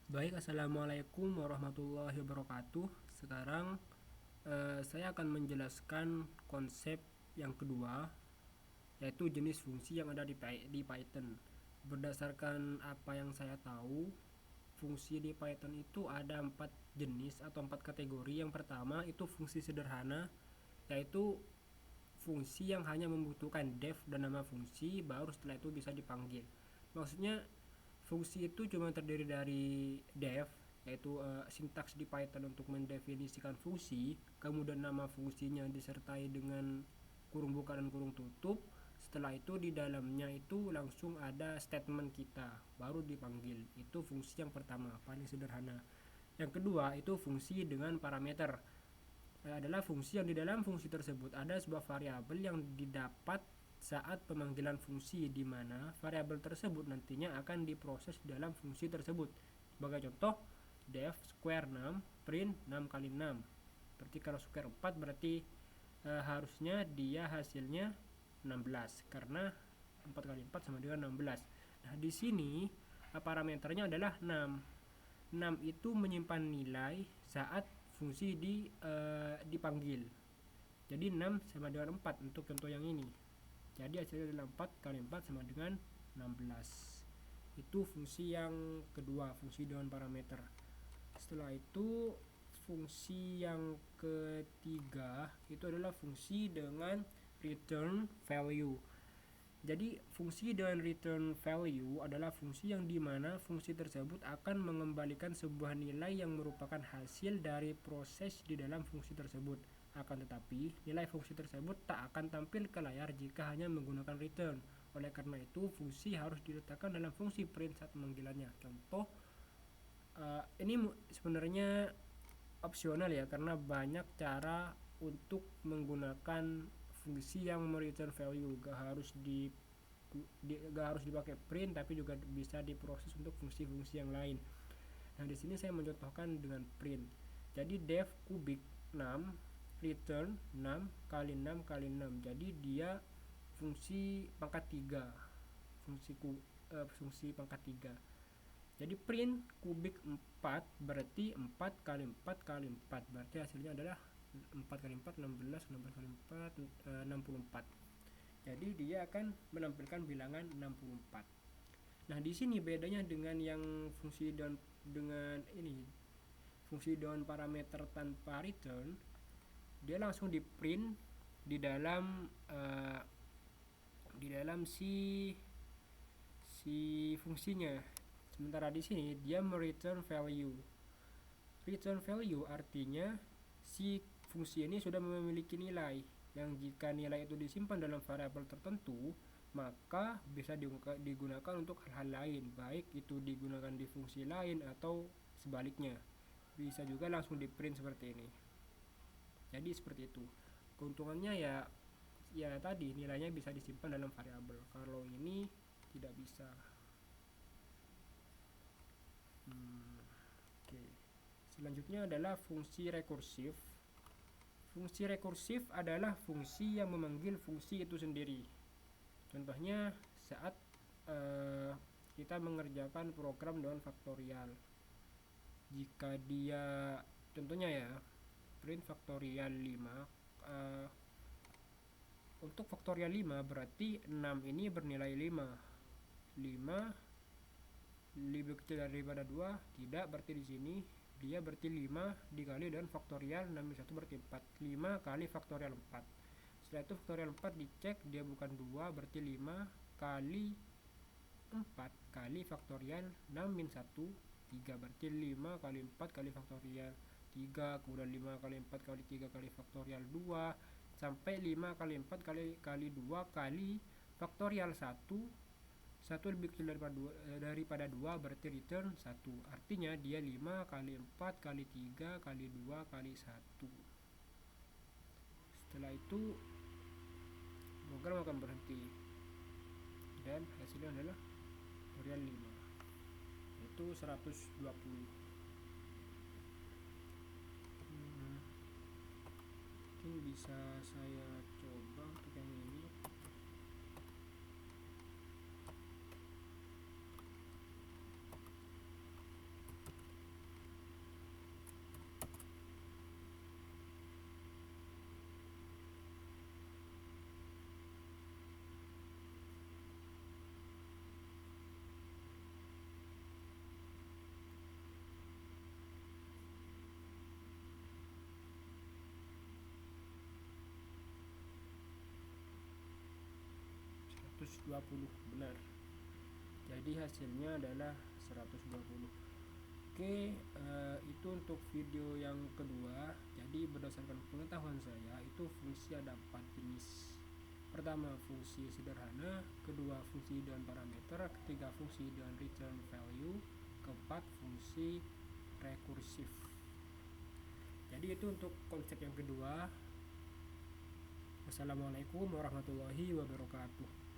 Baik, assalamualaikum warahmatullahi wabarakatuh. Sekarang saya akan menjelaskan konsep yang kedua, yaitu jenis fungsi yang ada di Python. Berdasarkan apa yang saya tahu, fungsi di Python itu ada 4 jenis atau 4 kategori. Yang pertama itu fungsi sederhana, yaitu fungsi yang hanya membutuhkan def dan nama fungsi, baru setelah itu bisa dipanggil. Maksudnya fungsi itu cuma terdiri dari def, yaitu sintaks di Python untuk mendefinisikan fungsi, kemudian nama fungsinya disertai dengan kurung buka dan kurung tutup. Setelah itu di dalamnya itu langsung ada statement kita, baru dipanggil. Itu fungsi yang pertama, paling sederhana. Yang kedua itu fungsi dengan parameter. Adalah fungsi yang di dalam fungsi tersebut ada sebuah variabel yang didapat saat pemanggilan fungsi, di mana variabel tersebut nantinya akan diproses dalam fungsi tersebut. Sebagai contoh, def square 6 print 6 kali 6. Berarti kalau square 4 berarti harusnya dia hasilnya 16 karena 4 kali 4 sama dengan 16. Nah, di sini parameternya adalah 6. 6 itu menyimpan nilai saat fungsi dipanggil. Jadi 6 sama dengan 4 untuk contoh yang ini. Jadi hasilnya adalah 4 kali 4 sama dengan 16. Itu fungsi yang kedua, fungsi dengan parameter. Setelah itu fungsi yang ketiga itu adalah fungsi dengan return value. Jadi fungsi dengan return value adalah fungsi yang dimana fungsi tersebut akan mengembalikan sebuah nilai yang merupakan hasil dari proses di dalam fungsi tersebut. Akan tetapi nilai fungsi tersebut tak akan tampil ke layar jika hanya menggunakan return. Oleh karena itu fungsi harus diletakkan dalam fungsi print saat pemanggilannya. Contoh, ini sebenarnya opsional ya, karena banyak cara untuk menggunakan fungsi yang return value. Gak harus dipakai print, tapi juga bisa diproses untuk fungsi-fungsi yang lain. Nah, di sini saya mencontohkan dengan print. Jadi def kubik 6 return 6 kali 6 kali 6. Jadi dia fungsi pangkat 3. Fungsi pangkat 3. Jadi print kubik 4 berarti 4 kali 4 kali 4. Berarti hasilnya adalah 4 kali 4 16, 16 kali 4 64. Jadi dia akan menampilkan bilangan 64. Nah, di sini bedanya dengan yang fungsi dengan ini, fungsi dengan parameter tanpa return, dia langsung di print di dalam si fungsinya. Sementara di sini dia mereturn value. Return value artinya si fungsi ini sudah memiliki nilai yang jika nilai itu disimpan dalam variabel tertentu, maka bisa digunakan untuk hal-hal lain, baik itu digunakan di fungsi lain atau sebaliknya. Bisa juga langsung di print seperti ini. Jadi seperti itu. Keuntungannya ya tadi nilainya bisa disimpan dalam variabel. Kalau ini tidak bisa. Oke. Selanjutnya adalah fungsi rekursif. Fungsi rekursif adalah fungsi yang memanggil fungsi itu sendiri. Contohnya saat kita mengerjakan program dengan faktorial. Jika dia contohnya ya print faktorial 5, untuk faktorial 5 berarti 6 ini bernilai 5. 5 lebih kecil daripada 2, tidak, berarti di sini dia berarti 5 dikali dengan faktorial 6 1 berarti 4. 5 kali faktorial 4. Setelah itu faktorial 4 dicek, dia bukan 2, berarti 5 kali 4 kali faktorial 6 min 1 3, berarti 5 kali 4 kali faktorial 3, kemudian 5 kali 4 kali 3 kali faktorial 2, sampai 5 kali 4 kali 2 kali faktorial 1 lebih kecil daripada 2, berarti return 1. Artinya dia 5 kali 4 kali 3 kali 2 kali 1. Setelah itu program akan berhenti dan hasilnya adalah faktorial 5, yaitu 120. Mungkin bisa saya coba untuk yang ini. benar. Jadi hasilnya adalah 120. Oke, itu untuk video yang kedua. Jadi berdasarkan pengetahuan saya itu fungsi ada 4 jenis. Pertama, fungsi sederhana, kedua, fungsi dengan parameter, ketiga, fungsi dengan return value, keempat, fungsi rekursif. Jadi itu untuk konsep yang kedua. Wassalamualaikum warahmatullahi wabarakatuh.